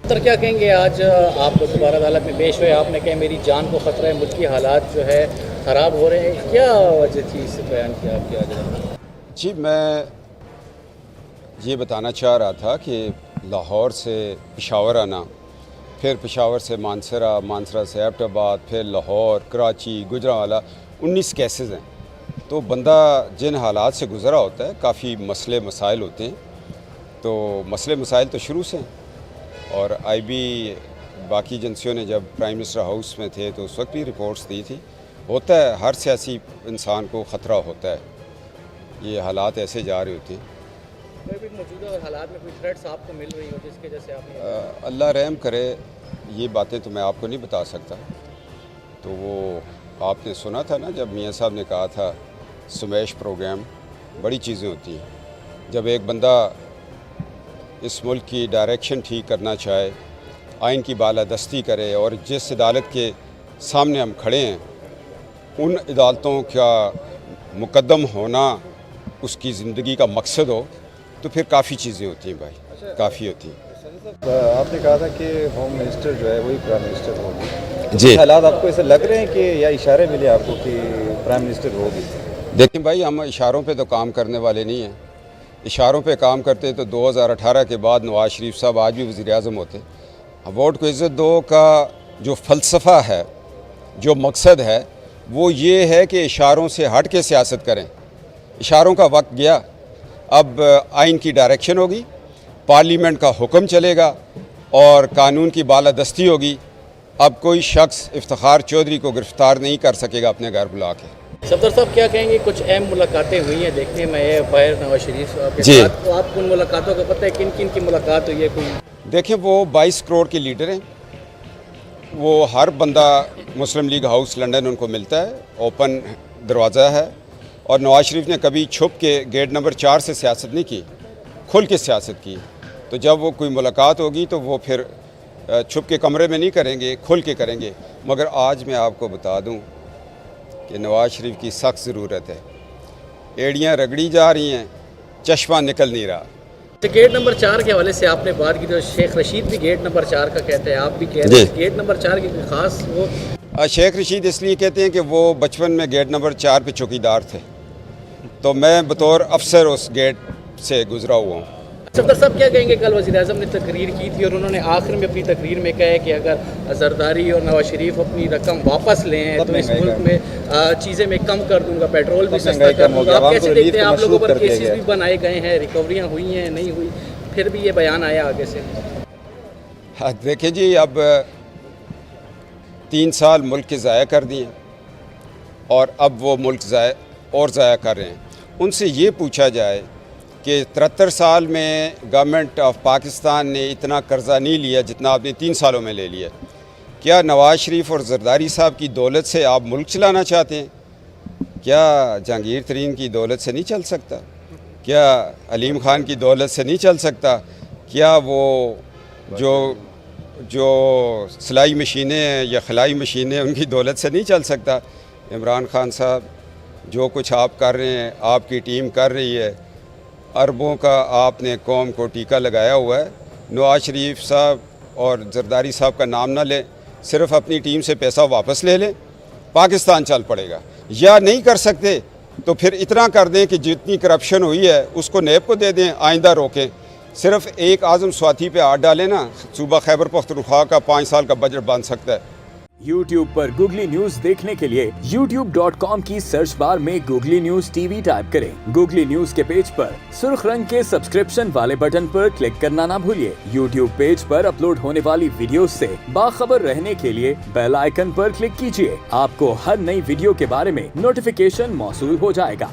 سر کیا کہیں گے، آج آپ دوبارہ عدالت میں پیش ہوئے، آپ نے کہا میری جان کو خطرہ ہے، ملک کی حالات جو ہے خراب ہو رہے ہیں، کیا وجہ تھی اس سے بیان کیا آپ کی آج؟ جی میں یہ بتانا چاہ رہا تھا کہ لاہور سے پشاور آنا، پھر پشاور سے مانسرا، مانسرا سے ایبٹ آباد، پھر لاہور، کراچی، گجرانوالہ 19 کیسز ہیں. تو بندہ جن حالات سے گزرا ہوتا ہے کافی مسئلے مسائل ہوتے ہیں. تو مسئلے مسائل تو شروع سے ہیں، اور آئی بی باقی ایجنسیوں نے جب پرائم منسٹر ہاؤس میں تھے تو اس وقت بھی رپورٹس دی تھی. ہوتا ہے، ہر سیاسی انسان کو خطرہ ہوتا ہے، یہ حالات ایسے جا رہے ہوتے ہیں. موجودہ حالات میں کوئی تھریٹس آپ کو مل رہی ہو جس کی وجہ سے آپ اللہ رحم کرے، یہ باتیں تو میں آپ کو نہیں بتا سکتا. تو وہ آپ نے سنا تھا نا جب میاں صاحب نے کہا تھا سمیش پروگرام، بڑی چیزیں ہوتی ہیں. جب ایک بندہ اس ملک کی ڈائریکشن ٹھیک کرنا چاہے، آئین کی بالادستی کرے، اور جس عدالت کے سامنے ہم کھڑے ہیں ان عدالتوں کا مقدم ہونا اس کی زندگی کا مقصد ہو، تو پھر کافی چیزیں ہوتی ہیں بھائی، کافی ہوتی ہیں. آپ نے کہا تھا کہ ہوم منسٹر جو ہے وہی پرائم منسٹر ہوگی. جی حالات آپ کو ایسے لگ رہے ہیں کہ یا اشارے ملے آپ کو کہ پرائم منسٹر ہوگی؟ دیکھیں بھائی، ہم اشاروں پہ تو کام کرنے والے نہیں ہیں. اشاروں پہ کام کرتے تو 2018 کے بعد نواز شریف صاحب آج بھی وزیر اعظم ہوتے. ووٹ کو عزت دو کا جو فلسفہ ہے، جو مقصد ہے، وہ یہ ہے کہ اشاروں سے ہٹ کے سیاست کریں. اشاروں کا وقت گیا، اب آئین کی ڈائریکشن ہوگی، پارلیمنٹ کا حکم چلے گا اور قانون کی بالادستی ہوگی. اب کوئی شخص افتخار چودھری کو گرفتار نہیں کر سکے گا اپنے گھر بلا کے. صفدر صاحب کیا کہیں گے، کچھ اہم ملاقاتیں ہوئی ہیں دیکھنے میں باہر نواز شریف صاحب کے جی. ساتھ، تو آپ کو ان ملاقاتوں کا پتہ ہے کن کن کی ملاقات ہوئی ہے؟ کوئی دیکھیں، وہ 22 کروڑ کے لیڈر ہیں. وہ ہر بندہ مسلم لیگ ہاؤس لنڈن ان کو ملتا ہے، اوپن دروازہ ہے. اور نواز شریف نے کبھی چھپ کے گیٹ نمبر 4 سے سیاست نہیں کی، کھل کے سیاست کی. تو جب وہ کوئی ملاقات ہوگی تو وہ پھر چھپ کے کمرے میں نہیں کریں گے، کھل کے کریں گے. مگر آج میں آپ کو بتا دوں کہ نواز شریف کی سخت ضرورت ہے. ایڑیاں رگڑی جا رہی ہیں، چشمہ نکل نہیں رہا. گیٹ نمبر 4 کے حوالے سے آپ نے بات کی، تو شیخ رشید بھی گیٹ نمبر 4 کا کہتے ہیں، آپ بھی کہہ رہے ہیں گیٹ نمبر 4 کی خاص وہ شیخ رشید اس لیے کہتے ہیں کہ وہ بچپن میں گیٹ نمبر 4 پہ چوکیدار تھے، تو میں بطور افسر اس گیٹ سے گزرا ہوا ہوں. صفدر صاحب کیا کہیں گے، کل وزیر اعظم نے تقریر کی تھی اور انہوں نے آخر میں اپنی تقریر میں کہا ہے کہ اگر زرداری اور نواز شریف اپنی رقم واپس لیں تو اس ملک میں چیزیں میں کم کر دوں گا، پیٹرول بھی سستا کر دوں گا. آپ کیسے دیکھتے ہیں؟ آپ لوگوں پر کیسز بھی بنائے گئے ہیں، ریکوریاں ہوئی ہیں نہیں ہوئی، پھر بھی یہ بیان آیا آگے سے. دیکھیں جی، اب 3 سال ملک کے ضائع کر دیے اور اب وہ ملک ضائع کر رہے ہیں. ان سے یہ پوچھا جائے کہ 73 سال میں گورنمنٹ آف پاکستان نے اتنا قرضہ نہیں لیا جتنا آپ نے 3 سالوں میں لے لیا. کیا نواز شریف اور زرداری صاحب کی دولت سے آپ ملک چلانا چاہتے ہیں؟ کیا جہانگیر ترین کی دولت سے نہیں چل سکتا؟ کیا علیم خان کی دولت سے نہیں چل سکتا؟ کیا وہ جو سلائی مشینیں ہیں یا خلائی مشینیں ان کی دولت سے نہیں چل سکتا؟ عمران خان صاحب، جو کچھ آپ کر رہے ہیں، آپ کی ٹیم کر رہی ہے، اربوں کا آپ نے قوم کو ٹیکہ لگایا ہوا ہے. نواز شریف صاحب اور زرداری صاحب کا نام نہ لیں، صرف اپنی ٹیم سے پیسہ واپس لے لیں، پاکستان چل پڑے گا. یا نہیں کر سکتے تو پھر اتنا کر دیں کہ جتنی کرپشن ہوئی ہے اس کو نیب کو دے دیں، آئندہ روکیں. صرف ایک اعظم سواتی پہ ہاتھ ڈالیں نا، صوبہ خیبر پختونخوا کا 5 سال کا بجٹ بن سکتا ہے. YouTube پر گوگلی نیوز دیکھنے کے لیے youtube.com کی سرچ بار میں googly news T V type کریں. گوگلی نیوز کے پیج پر سرخ رنگ کے سبسکرپشن والے بٹن پر کلک کرنا نہ بھولیے. YouTube پیج پر اپلوڈ ہونے والی ویڈیوز سے باخبر رہنے کے لیے بیل آئیکن پر کلک کیجیے. آپ کو ہر نئی ویڈیو کے بارے میں نوٹیفیکیشن موصول ہو جائے گا.